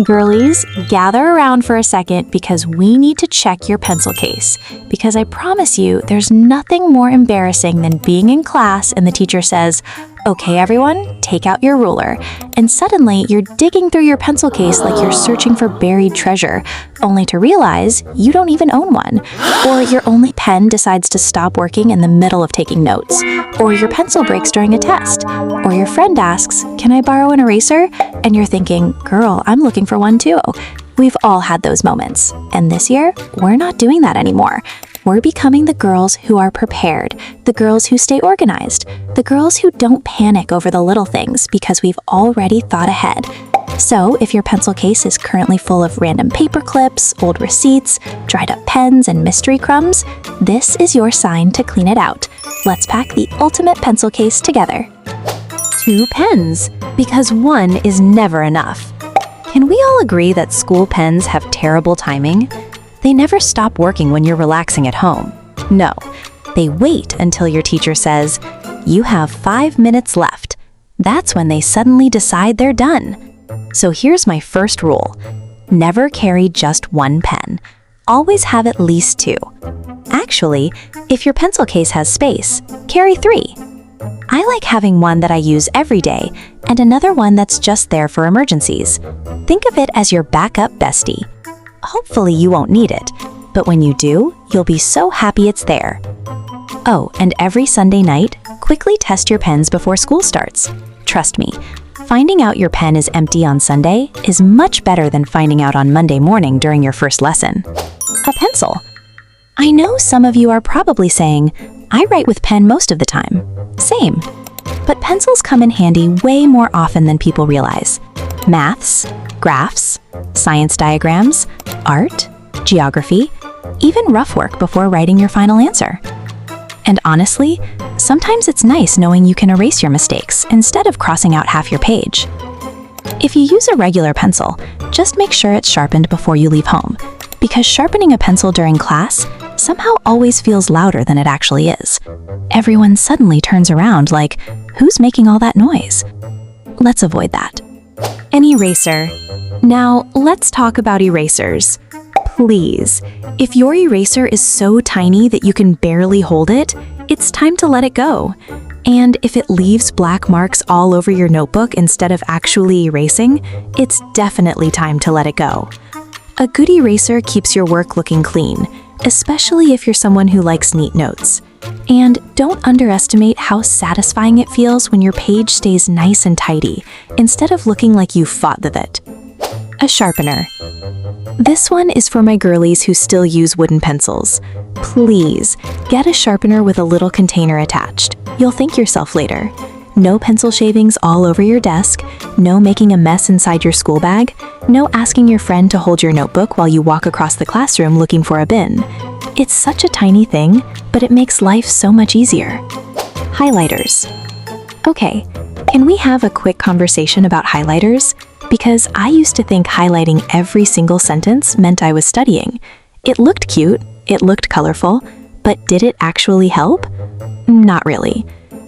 Girlies, gather around for a second because we need to check your pencil case. Because I promise you, there's nothing more embarrassing than being in class and the teacher says, "Okay, everyone, take out your ruler." And suddenly, you're digging through your pencil case like you're searching for buried treasure, only to realize you don't even own one. Or your only pen decides to stop working in the middle of taking notes. Or your pencil breaks during a test. Or your friend asks, "Can I borrow an eraser?" And you're thinking, "Girl, I'm looking for one too." We've all had those moments. And this year, we're not doing that anymore. We're becoming the girls who are prepared, the girls who stay organized, the girls who don't panic over the little things because we've already thought ahead. So if your pencil case is currently full of random paper clips, old receipts, dried up pens, and mystery crumbs, this is your sign to clean it out. Let's pack the ultimate pencil case together. 2 pens, because one is never enough. Can we all agree that school pens have terrible timing? They never stop working when you're relaxing at home. No, they wait until your teacher says, "You have 5 minutes left." That's when they suddenly decide they're done. So here's my first rule. Never carry just one pen. Always have at least 2. Actually, if your pencil case has space, carry 3. I like having one that I use every day and another one that's just there for emergencies. Think of it as your backup bestie. Hopefully you won't need it, but when you do, you'll be so happy it's there. Oh, and every Sunday night, quickly test your pens before school starts. Trust me, finding out your pen is empty on Sunday is much better than finding out on Monday morning during your first lesson. A pencil. I know some of you are probably saying, "I write with pen most of the time." Same. But pencils come in handy way more often than people realize. Maths, graphs, science diagrams, art, geography, even rough work before writing your final answer. And honestly, sometimes it's nice knowing you can erase your mistakes instead of crossing out half your page. If you use a regular pencil, just make sure it's sharpened before you leave home, because sharpening a pencil during class somehow always feels louder than it actually is. Everyone suddenly turns around like, "Who's making all that noise?" Let's avoid that. An eraser. Now, let's talk about erasers. Please, if your eraser is so tiny that you can barely hold it, it's time to let it go. And if it leaves black marks all over your notebook instead of actually erasing, it's definitely time to let it go. A good eraser keeps your work looking clean, especially if you're someone who likes neat notes. And don't underestimate how satisfying it feels when your page stays nice and tidy, instead of looking like you fought with it. A sharpener. This one is for my girlies who still use wooden pencils. Please, get a sharpener with a little container attached. You'll thank yourself later. No pencil shavings all over your desk, no making a mess inside your school bag, no asking your friend to hold your notebook while you walk across the classroom looking for a bin. It's such a tiny thing, but it makes life so much easier. Highlighters. Okay, can we have a quick conversation about highlighters? Because I used to think highlighting every single sentence meant I was studying. It looked cute, it looked colorful, but did it actually help? Not really.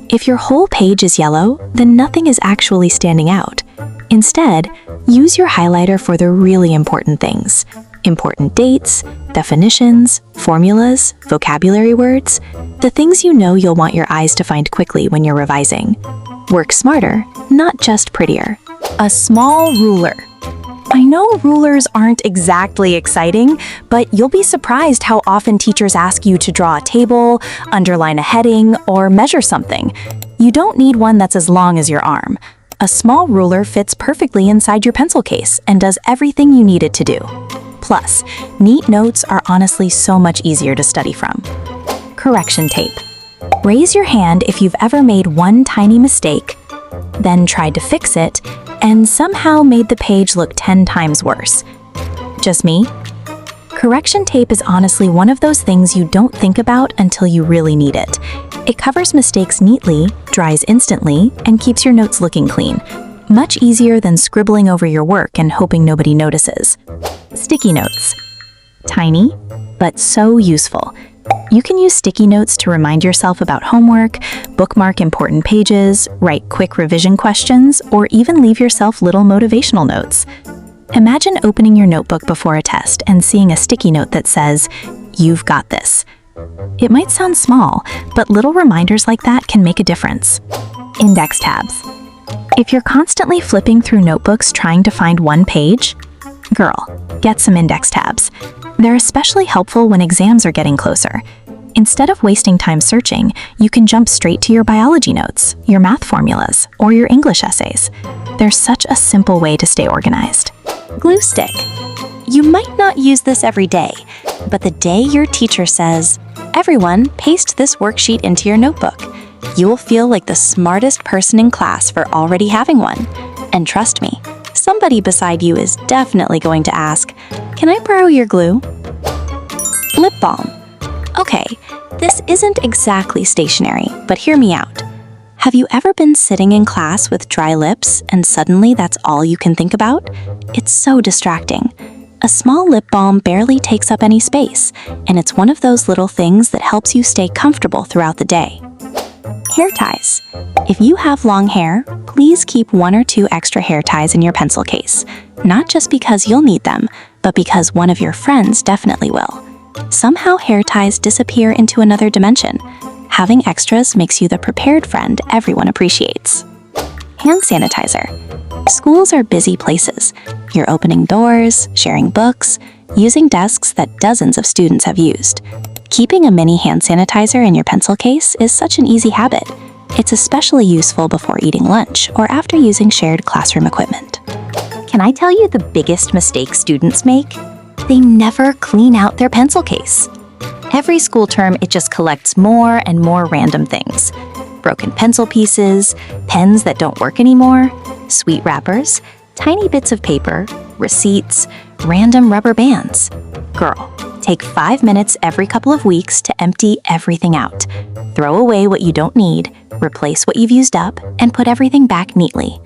If your whole page is yellow, then nothing is actually standing out. Instead, use your highlighter for the really important things. Important dates, definitions, formulas, vocabulary words, the things you know you'll want your eyes to find quickly when you're revising. Work smarter, not just prettier. A small ruler. I know rulers aren't exactly exciting, but you'll be surprised how often teachers ask you to draw a table, underline a heading, or measure something. You don't need one that's as long as your arm. A small ruler fits perfectly inside your pencil case and does everything you need it to do. Plus, neat notes are honestly so much easier to study from. Correction tape. Raise your hand if you've ever made one tiny mistake, then tried to fix it, and somehow made the page look 10 times worse. Just me? Correction tape is honestly one of those things you don't think about until you really need it. It covers mistakes neatly, dries instantly, and keeps your notes looking clean. Much easier than scribbling over your work and hoping nobody notices. Sticky notes. Tiny, but so useful. You can use sticky notes to remind yourself about homework, bookmark important pages, write quick revision questions, or even leave yourself little motivational notes. Imagine opening your notebook before a test and seeing a sticky note that says, "You've got this." It might sound small, but little reminders like that can make a difference. Index tabs. If you're constantly flipping through notebooks trying to find one page, girl, get some index tabs. They're especially helpful when exams are getting closer. Instead of wasting time searching, you can jump straight to your biology notes, your math formulas, or your English essays. There's such a simple way to stay organized. Glue stick. You might not use this every day, but the day your teacher says, "Everyone, paste this worksheet into your notebook," you will feel like the smartest person in class for already having one. And trust me, somebody beside you is definitely going to ask, "Can I borrow your glue?" Lip balm. Okay, this isn't exactly stationery, but hear me out. Have you ever been sitting in class with dry lips and suddenly that's all you can think about? It's so distracting. A small lip balm barely takes up any space, and it's one of those little things that helps you stay comfortable throughout the day. Hair ties. If you have long hair, please keep 1 or 2 extra hair ties in your pencil case. Not just because you'll need them, but because one of your friends definitely will. Somehow hair ties disappear into another dimension. Having extras makes you the prepared friend everyone appreciates. Hand sanitizer. Schools are busy places. You're opening doors, sharing books, using desks that dozens of students have used. Keeping a mini hand sanitizer in your pencil case is such an easy habit. It's especially useful before eating lunch or after using shared classroom equipment. Can I tell you the biggest mistake students make? They never clean out their pencil case. Every school term, it just collects more and more random things. Broken pencil pieces, pens that don't work anymore, sweet wrappers, tiny bits of paper, receipts, random rubber bands. Girl, take 5 minutes every couple of weeks to empty everything out. Throw away what you don't need, replace what you've used up, and put everything back neatly.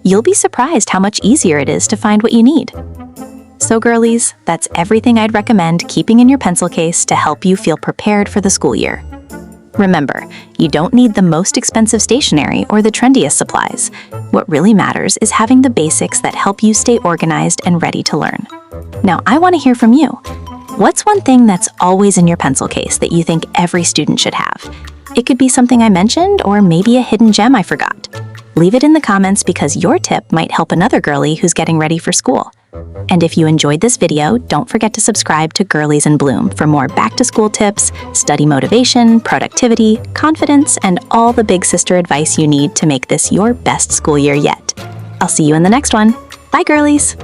You'll be surprised how much easier it is to find what you need. So girlies, that's everything I'd recommend keeping in your pencil case to help you feel prepared for the school year. Remember, you don't need the most expensive stationery or the trendiest supplies. What really matters is having the basics that help you stay organized and ready to learn. Now, I want to hear from you. What's one thing that's always in your pencil case that you think every student should have? It could be something I mentioned or maybe a hidden gem I forgot. Leave it in the comments because your tip might help another girly who's getting ready for school. And if you enjoyed this video, don't forget to subscribe to Girlies in Bloom for more back-to-school tips, study motivation, productivity, confidence, and all the big sister advice you need to make this your best school year yet. I'll see you in the next one. Bye, girlies!